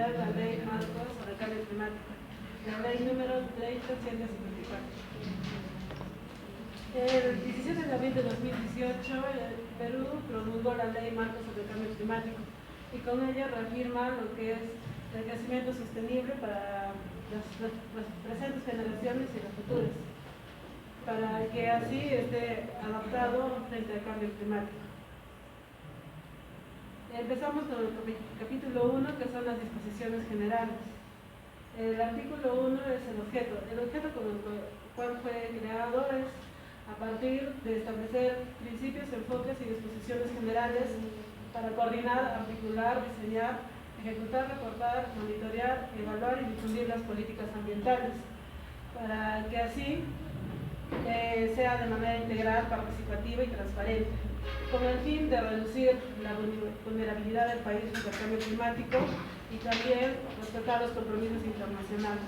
promover la ley marco sobre el cambio climático, la ley número 30.154. El 17 de abril de 2018, el Perú promulgó la ley marco sobre el cambio climático y con ella reafirma lo que es el crecimiento sostenible para las presentes generaciones y las futuras, para que así esté adaptado frente al cambio climático. Empezamos con el capítulo 1, que son las disposiciones generales. El artículo 1 es el objeto. El objeto con el cual fue creado es a partir de establecer principios, enfoques y disposiciones generales para coordinar, articular, diseñar, ejecutar, reportar, monitorear, evaluar y difundir las políticas ambientales, para que así sea de manera integral, participativa y transparente, con el fin de reducir la vulnerabilidad del país frente al cambio climático y también respetar los compromisos internacionales.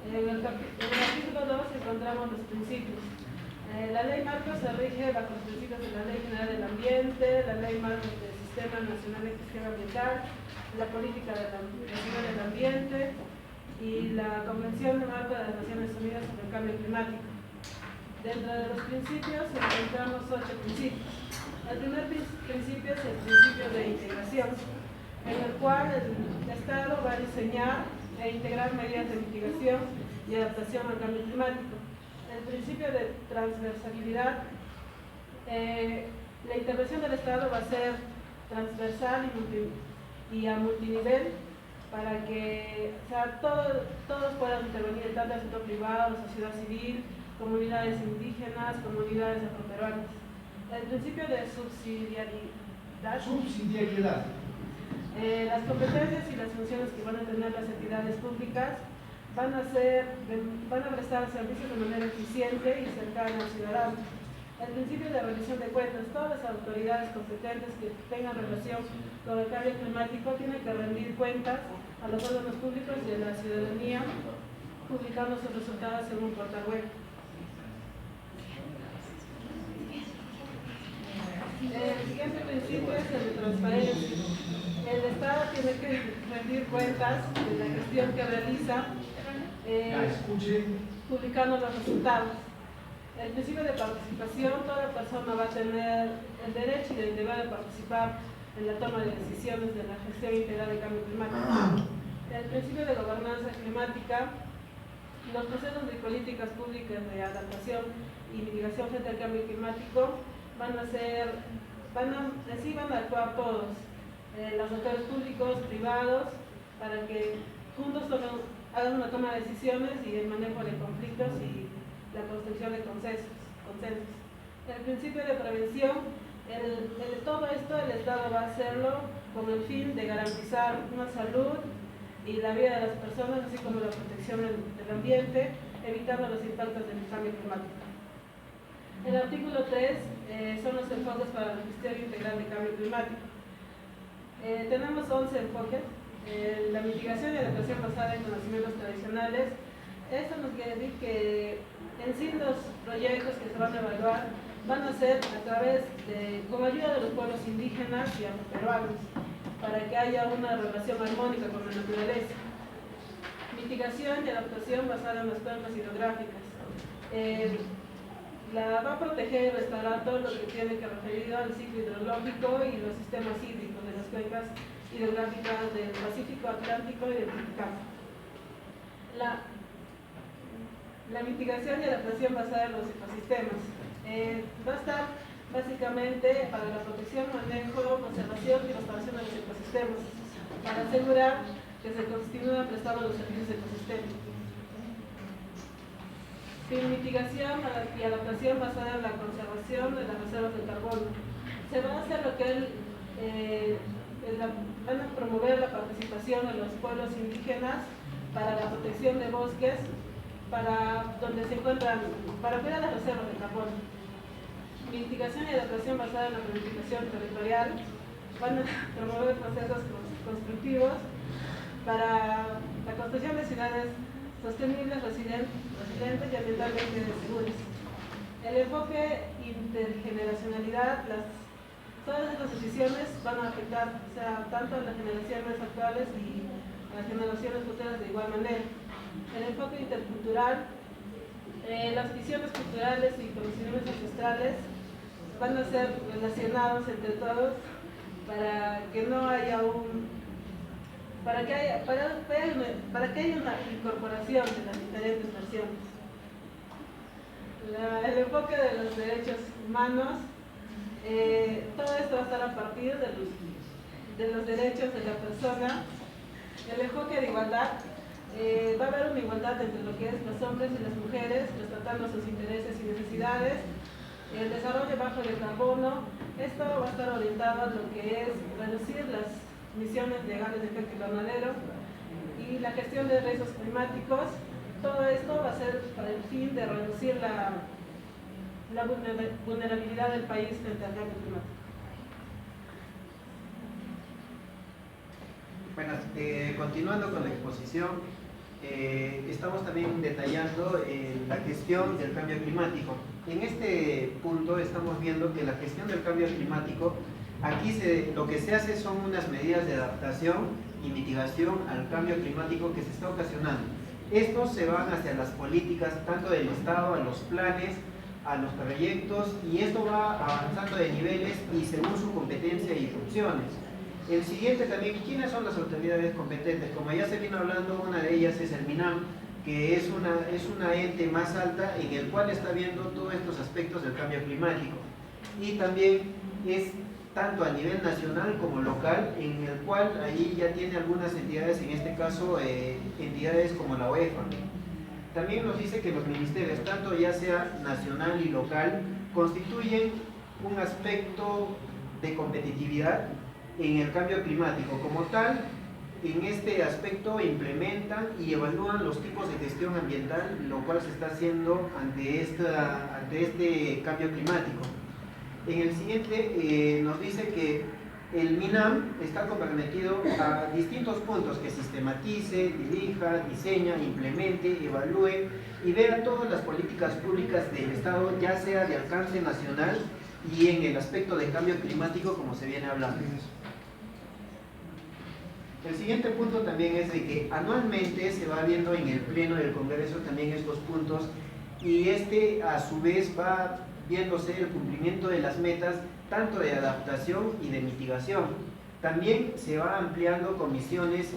En el artículo 2 encontramos los principios. La ley marco se rige bajo los principios de la Ley General del Ambiente, la Ley marco del Sistema Nacional de Gestión Ambiental, la Política Nacional del Ambiente y la Convención marco de las Naciones Unidas sobre el Cambio Climático. Dentro de los principios encontramos 8 principios. El primer principio es el principio de integración, en el cual el Estado va a diseñar e integrar medidas de mitigación y adaptación al cambio climático. El principio de transversalidad, la intervención del Estado va a ser transversal y a multinivel, para que todos puedan intervenir, tanto el sector privado, sociedad civil, comunidades indígenas, comunidades afroperuanas. El principio de subsidiariedad. Las competencias y las funciones que van a tener las entidades públicas van a prestar servicios de manera eficiente y cercana al ciudadano. El principio de rendición de cuentas. Todas las autoridades competentes que tengan relación con el cambio climático tienen que rendir cuentas a los órganos públicos y a la ciudadanía, publicando sus resultados en un portal web. El siguiente principio es el de transparencia. El Estado tiene que rendir cuentas de la gestión que realiza, publicando los resultados. El principio de participación. Toda persona va a tener el derecho y el deber de participar en la toma de decisiones de la gestión integral del cambio climático. El principio de gobernanza climática. Los procesos de políticas públicas de adaptación y mitigación frente al cambio climático van a actuar todos, los actores públicos, privados, para que juntos hagan una toma de decisiones y el manejo de conflictos y la construcción de consensos. El principio de prevención. Todo esto el Estado va a hacerlo con el fin de garantizar una salud y la vida de las personas, así como la protección del ambiente, evitando los impactos del cambio climático. El artículo 3 son los enfoques para la gestión integral del cambio climático. Tenemos 11 enfoques. La mitigación y adaptación basada en conocimientos tradicionales. Esto nos quiere decir que en sí los proyectos que se van a evaluar van a ser con ayuda de los pueblos indígenas y afroperuanos, para que haya una relación armónica con la naturaleza. Mitigación y adaptación basada en las cuencas hidrográficas. Va a proteger y restaurar todo lo que tiene que referido al ciclo hidrológico y los sistemas hídricos de las cuencas hidrográficas del Pacífico, Atlántico y del Titicaca. La mitigación y adaptación basada en los ecosistemas. Va a estar básicamente para la protección, manejo, conservación y restauración de los ecosistemas, para asegurar que se continúen prestando los servicios ecosistémicos. Mitigación y adaptación basada en la conservación de las reservas de carbono. Se va a hacer lo que van a promover la participación de los pueblos indígenas para la protección de bosques, para cuidar las reservas de carbono. Mitigación y adaptación basada en la planificación territorial. Van a promover procesos constructivos para la construcción de ciudades sostenibles, resilientes y ambientalmente seguras. El enfoque intergeneracionalidad. Las Todas estas decisiones van a afectar, o sea, tanto a las generaciones actuales y a las generaciones futuras de igual manera. El enfoque intercultural, las visiones culturales y conocimientos ancestrales van a ser relacionados entre todos para que no haya para que haya una incorporación de las diferentes versiones. El enfoque de los derechos humanos, todo esto va a estar a partir de los derechos de la persona. El enfoque de igualdad, va a haber una igualdad entre lo que es los hombres y las mujeres, respetando sus intereses y necesidades. El desarrollo bajo el carbono, esto va a estar orientado a lo que es reducir las emisiones legales de efecto invernadero y la gestión de riesgos climáticos. Todo esto va a ser para el fin de reducir la vulnerabilidad del país frente al cambio climático. Bueno, continuando con la exposición, estamos también detallando la gestión del cambio climático. En este punto estamos viendo que la gestión del cambio climático, aquí lo que se hace son unas medidas de adaptación y mitigación al cambio climático que se está ocasionando. Estos se van hacia las políticas tanto del Estado, a los planes, a los proyectos, y esto va avanzando de niveles y según su competencia y funciones. El siguiente también, ¿quiénes son las autoridades competentes? Como ya se vino hablando, una de ellas es el MINAM, que es una ente más alta en el cual está viendo todos estos aspectos del cambio climático. Y también es tanto a nivel nacional como local, en el cual ahí ya tiene algunas entidades, en este caso entidades como la UEFA. También nos dice que los ministerios, tanto ya sea nacional y local, constituyen un aspecto de competitividad en el cambio climático. Como tal, en este aspecto implementan y evalúan los tipos de gestión ambiental, lo cual se está haciendo ante este cambio climático. En el siguiente nos dice que el MINAM está comprometido a distintos puntos: que sistematice, dirija, diseña, implemente, evalúe y vea todas las políticas públicas del Estado, ya sea de alcance nacional y en el aspecto de cambio climático, como se viene hablando. El siguiente punto también es de que anualmente se va viendo en el Pleno del Congreso también estos puntos, y a su vez va viéndose el cumplimiento de las metas tanto de adaptación y de mitigación. También se va ampliando comisiones,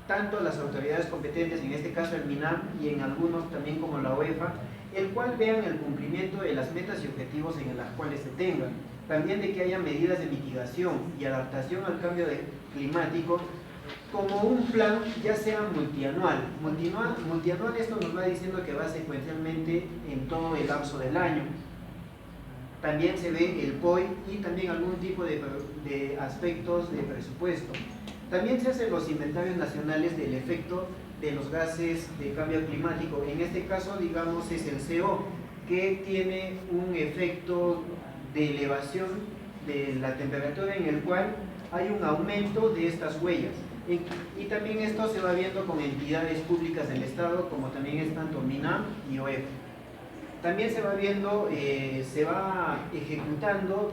tanto las autoridades competentes, en este caso el MINAM, y en algunos también como la UEFA, el cual vean el cumplimiento de las metas y objetivos en las cuales se tengan. También de que haya medidas de mitigación y adaptación al cambio climático, como un plan ya sea multianual. Multianual, esto nos va diciendo que va secuencialmente en todo el lapso del año. También se ve el POI y también algún tipo de aspectos de presupuesto. También se hacen los inventarios nacionales del efecto de los gases de cambio climático. En este caso, digamos, es el CO, que tiene un efecto de elevación de la temperatura en el cual hay un aumento de estas huellas. Y también esto se va viendo con entidades públicas del Estado, como también es tanto MINAM y OEF. También se va viendo, se va ejecutando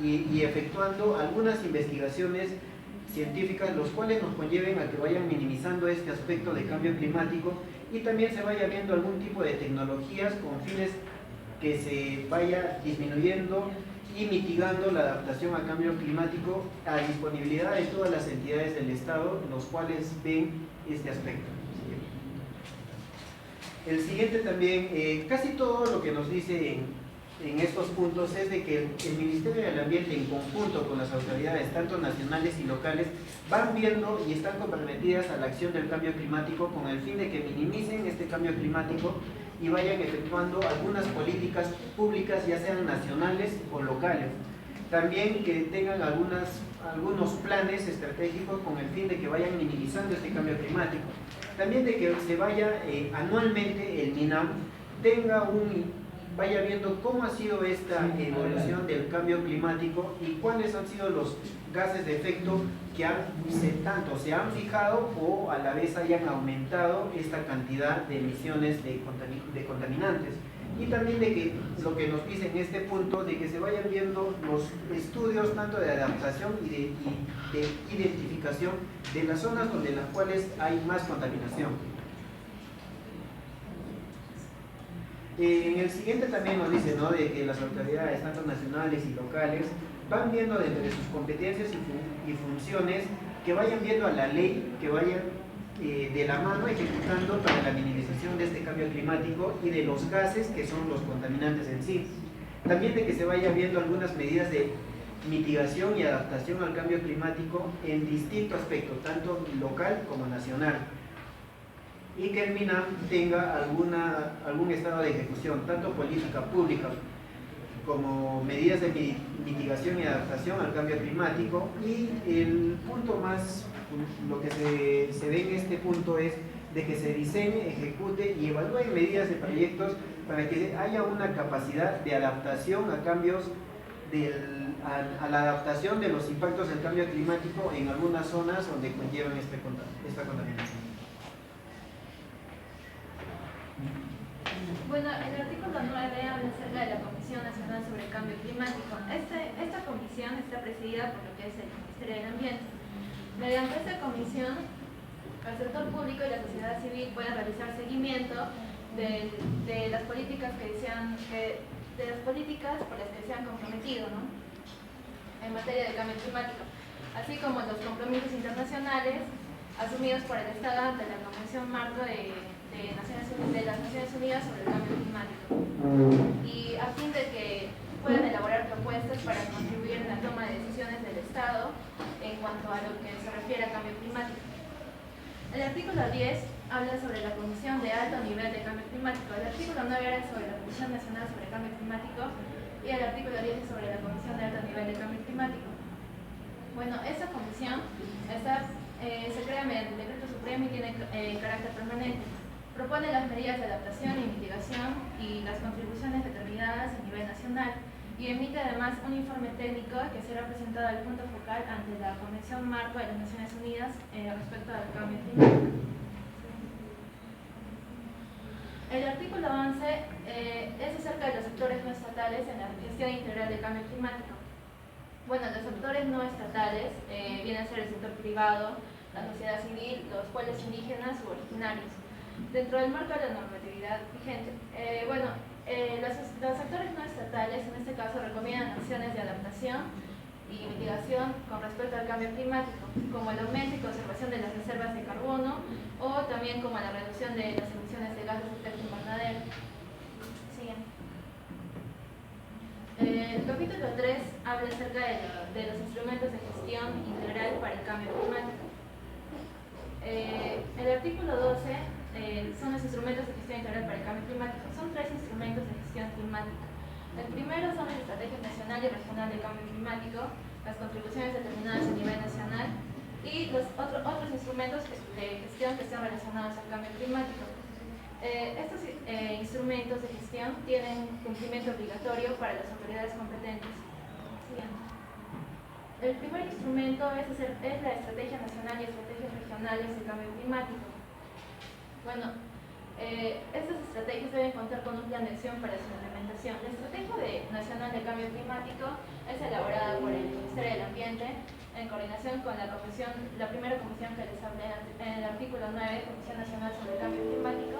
y efectuando algunas investigaciones científicas, los cuales nos conlleven a que vayan minimizando este aspecto de cambio climático, y también se vaya viendo algún tipo de tecnologías con fines que se vaya disminuyendo y mitigando la adaptación al cambio climático a disponibilidad de todas las entidades del Estado, los cuales ven este aspecto. El siguiente también, casi todo lo que nos dice en estos puntos es de que el Ministerio del Ambiente, en conjunto con las autoridades tanto nacionales y locales, van viendo y están comprometidas a la acción del cambio climático con el fin de que minimicen este cambio climático y vayan efectuando algunas políticas públicas, ya sean nacionales o locales. También que tengan algunos planes estratégicos con el fin de que vayan minimizando este cambio climático. También de que se vaya anualmente el MINAM vaya viendo cómo ha sido esta evolución del cambio climático y cuáles han sido los gases de efecto que tanto se han fijado o a la vez hayan aumentado esta cantidad de emisiones de contaminantes. y también de que lo que nos dice en este punto, de que se vayan viendo los estudios tanto de adaptación y de identificación de las zonas donde las cuales hay más contaminación. En el siguiente también nos dice, ¿no?, de que las autoridades, tanto nacionales y locales, van viendo dentro de sus competencias y funciones, que vayan viendo a la ley, que vayan de la mano ejecutando para la minimización de este cambio climático y de los gases que son los contaminantes en sí. También de que se vaya viendo algunas medidas de mitigación y adaptación al cambio climático en distintos aspectos, tanto local como nacional. Y que el MINAM tenga algún estado de ejecución, tanto política pública como medidas de mitigación y adaptación al cambio climático. Y el punto más, lo que se ve en este punto es de que se diseñe, ejecute y evalúe medidas de proyectos para que haya una capacidad de adaptación a cambios, a la adaptación de los impactos del cambio climático en algunas zonas donde conllevan esta contaminación. Bueno, el artículo 9 habla acerca de la Comisión Nacional sobre el Cambio Climático. Esta comisión está presidida por lo que es el Ministerio del Ambiente. Mediante esta comisión, el sector público y la sociedad civil pueden realizar seguimiento de las políticas de las políticas por las que se han comprometido, ¿no?, en materia de cambio climático, así como los compromisos internacionales asumidos por el Estado ante la Convención Marco de las Naciones Unidas sobre el cambio climático, y a fin de que puedan elaborar propuestas para contribuir en la toma de decisiones del Estado en cuanto a lo que se refiere a cambio climático. El artículo 10 habla sobre la Comisión de Alto Nivel de Cambio Climático. El artículo 9 habla sobre la Comisión Nacional sobre el Cambio Climático y el artículo 10 es sobre la Comisión de Alto Nivel de Cambio Climático. Bueno, esta comisión se crea mediante el decreto supremo y tiene carácter permanente. Propone las medidas de adaptación y mitigación y las contribuciones determinadas a nivel nacional y emite además un informe técnico que será presentado al punto focal ante la Convención Marco de las Naciones Unidas respecto al cambio climático. El artículo 11 es acerca de los sectores no estatales en la gestión integral del cambio climático. Bueno, los sectores no estatales vienen a ser el sector privado, la sociedad civil, los pueblos indígenas u originarios. Dentro del marco de la normatividad vigente, los sectores no estatales en este caso recomiendan acciones de adaptación y mitigación con respecto al cambio climático, como el aumento y conservación de las reservas de carbono o también como la reducción de las emisiones de gases de efecto invernadero. Siguiente. El capítulo 3 habla acerca de los instrumentos de gestión integral para el cambio climático. El artículo 12 son los instrumentos de gestión integral para el cambio climático. Son 3 instrumentos de gestión climática. El primero son las estrategias nacional y regional de cambio climático, las contribuciones determinadas a nivel nacional y los otros instrumentos de gestión que están relacionados al cambio climático. Estos instrumentos de gestión tienen cumplimiento obligatorio para las autoridades competentes. Siguiente. El primer instrumento es la Estrategia Nacional y Estrategias Regionales de Cambio Climático. Bueno, estas estrategias deben contar con un plan de acción para su implementación. La Estrategia Nacional de Cambio Climático es elaborada por el Ministerio del Ambiente en coordinación con la primera comisión que les hablé en el artículo 9, Comisión Nacional sobre el Cambio Climático,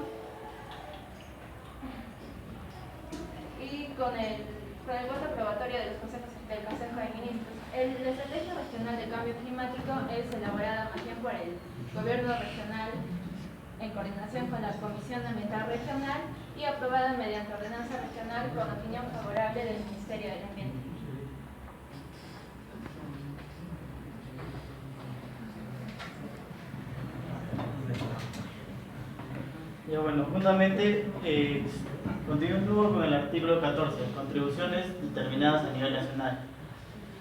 y con el voto aprobatorio del Consejo de Ministros. La Estrategia Regional de Cambio Climático es elaborada más bien por el Gobierno regional en coordinación con la Comisión Ambiental Regional y aprobada mediante ordenanza regional con opinión favorable del Ministerio del Ambiente. Ya bueno, justamente continúo con el artículo 14, contribuciones determinadas a nivel nacional.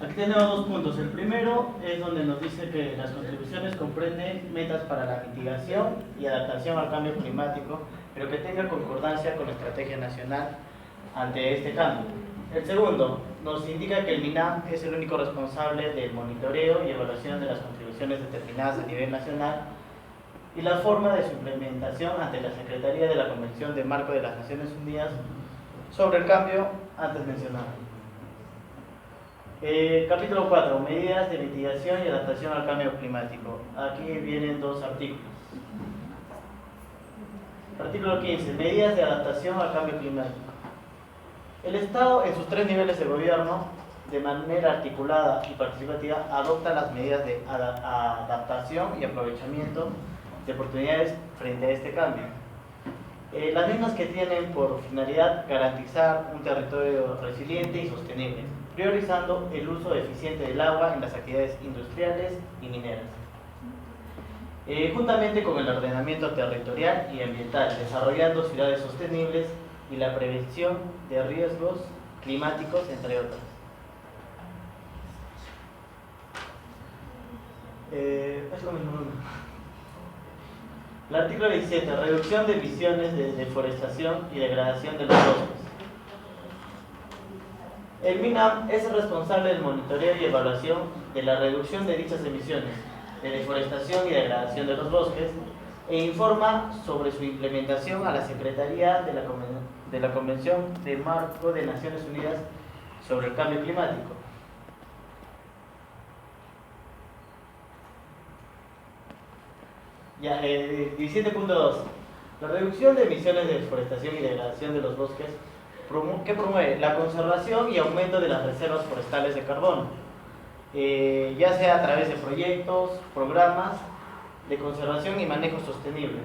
Aquí tenemos 2 puntos. El primero es donde nos dice que las contribuciones comprenden metas para la mitigación y adaptación al cambio climático, pero que tenga concordancia con la estrategia nacional ante este cambio. El segundo nos indica que el MINAM es el único responsable del monitoreo y evaluación de las contribuciones determinadas a nivel nacional y la forma de su implementación ante la Secretaría de la Convención de Marco de las Naciones Unidas sobre el cambio antes mencionado. Capítulo 4, medidas de mitigación y adaptación al cambio climático. Aquí vienen dos artículos. Artículo 15, medidas de adaptación al cambio climático. El Estado, en sus 3 niveles de gobierno, de manera articulada y participativa, adopta las medidas de adaptación y aprovechamiento de oportunidades frente a este cambio. Las mismas que tienen por finalidad garantizar un territorio resiliente y sostenible, priorizando el uso eficiente del agua en las actividades industriales y mineras. Juntamente con el ordenamiento territorial y ambiental, desarrollando ciudades sostenibles y la prevención de riesgos climáticos, entre otros. Es lo mismo. El artículo 17, reducción de emisiones de deforestación y degradación de los bosques. El MINAM es el responsable del monitoreo y evaluación de la reducción de dichas emisiones de deforestación y degradación de los bosques e informa sobre su implementación a la Secretaría de la Convención de Marco de Naciones Unidas sobre el Cambio Climático. Ya, 17.2. La reducción de emisiones de deforestación y degradación de los bosques que promueve la conservación y aumento de las reservas forestales de carbono, ya sea a través de proyectos, programas de conservación y manejo sostenible,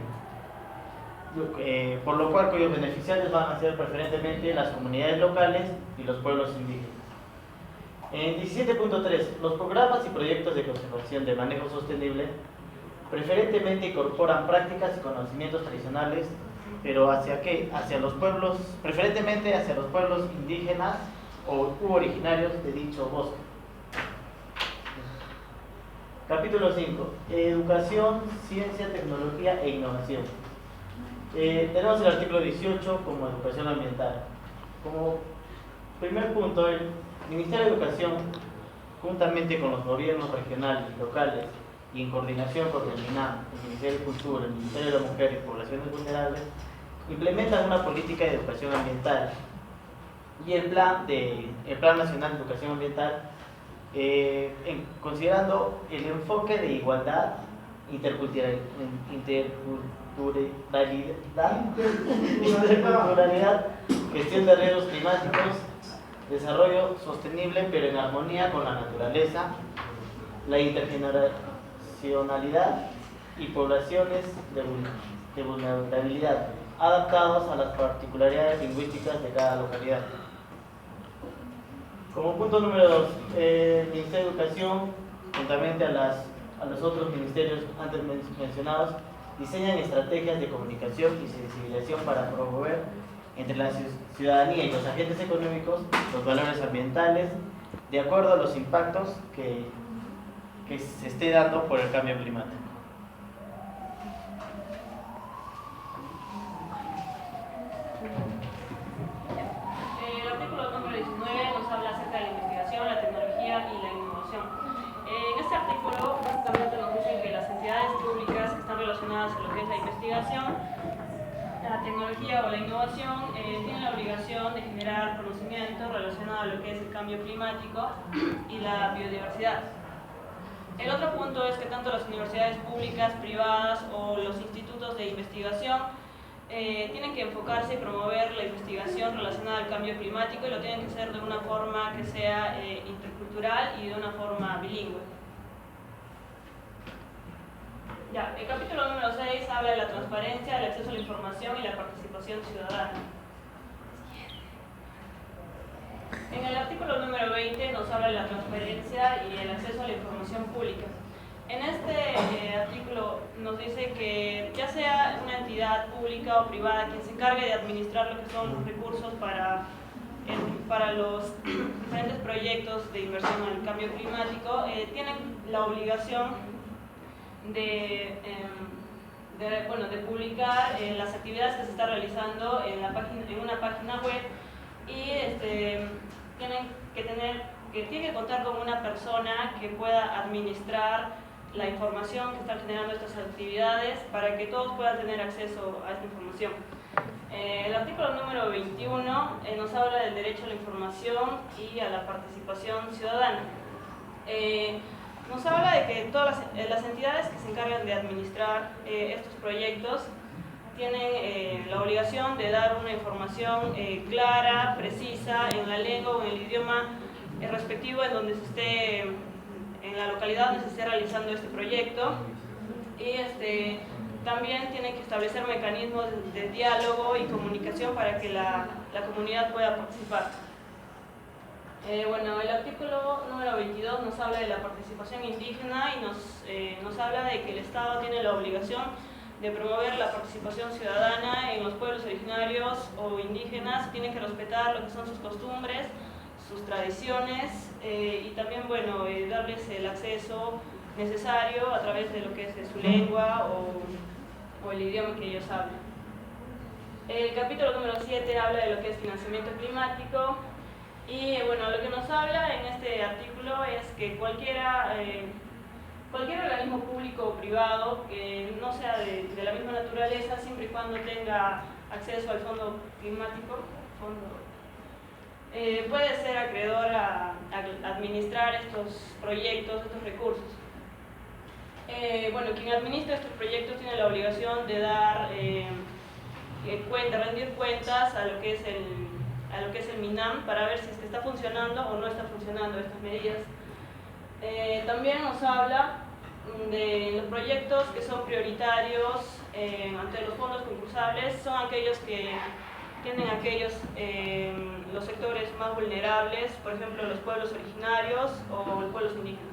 por lo cual cuyos beneficiarios van a ser preferentemente las comunidades locales y los pueblos indígenas. En 17.3, los programas y proyectos de conservación de manejo sostenible preferentemente incorporan prácticas y conocimientos tradicionales, pero ¿hacia qué? Hacia los pueblos, preferentemente hacia los pueblos indígenas u originarios de dicho bosque. Capítulo 5. Educación, ciencia, tecnología e innovación. Tenemos el artículo 18 como educación ambiental. Como primer punto, el Ministerio de Educación, juntamente con los gobiernos regionales y locales, y en coordinación con el MINAM, el Ministerio de Cultura, el Ministerio de la Mujer y Poblaciones Vulnerables, implementan una política de educación ambiental y el Plan Nacional de Educación Ambiental, considerando el enfoque de igualdad, interculturalidad, gestión de riesgos climáticos, desarrollo sostenible pero en armonía con la naturaleza, la intergeneracionalidad y poblaciones de vulnerabilidad, adaptados a las particularidades lingüísticas de cada localidad. Como punto número 2, el Ministerio de Educación, juntamente a los otros ministerios antes mencionados, diseñan estrategias de comunicación y sensibilización para promover entre la ciudadanía y los agentes económicos los valores ambientales de acuerdo a los impactos que se esté dando por el cambio climático. El artículo número 19 nos habla acerca de la investigación, la tecnología y la innovación. En este artículo básicamente nos dicen que las entidades públicas que están relacionadas a lo que es la investigación, la tecnología o la innovación tienen la obligación de generar conocimiento relacionado a lo que es el cambio climático y la biodiversidad. El otro punto es que tanto las universidades públicas, privadas o los institutos de investigación tienen que enfocarse y promover la investigación relacionada al cambio climático y lo tienen que hacer de una forma que sea intercultural y de una forma bilingüe. Ya, el capítulo número 6 habla de la transparencia, el acceso a la información y la participación ciudadana. En el artículo número 20 nos habla de la transparencia y el acceso a la información pública. En este artículo nos dice que ya sea una entidad pública o privada quien se encargue de administrar lo que son los recursos para los diferentes proyectos de inversión en el cambio climático, tienen la obligación de publicar las actividades que se están realizando en una página web y tiene que contar con una persona que pueda administrar la información que están generando estas actividades para que todos puedan tener acceso a esta información. El artículo número 21 nos habla del derecho a la información y a la participación ciudadana. Nos habla de que todas las entidades que se encargan de administrar estos proyectos tienen la obligación de dar una información clara, precisa, en la lengua o en el idioma respectivo en donde se esté, en la localidad donde se esté realizando este proyecto. Y también tienen que establecer mecanismos de diálogo y comunicación para que la comunidad pueda participar. Bueno, el artículo número 22 nos habla de la participación indígena y nos habla de que el Estado tiene la obligación de promover la participación ciudadana en los pueblos originarios o indígenas. Tiene que respetar lo que son sus costumbres, sus tradiciones y también, bueno, darles el acceso necesario a través de lo que es su lengua o el idioma que ellos hablan. El capítulo número 7 habla de lo que es financiamiento climático y bueno, lo que nos habla en este artículo es que cualquier organismo público o privado que no sea de la misma naturaleza, siempre y cuando tenga acceso al fondo climático, puede ser acreedor a administrar estos proyectos, estos recursos. Bueno, quien administra estos proyectos tiene la obligación de dar rendir cuentas a lo que es el MINAM para ver si está funcionando o no está funcionando estas medidas. También nos habla de los proyectos que son prioritarios ante los fondos concursables, son aquellos que tienen los sectores más vulnerables, por ejemplo los pueblos originarios o los pueblos indígenas.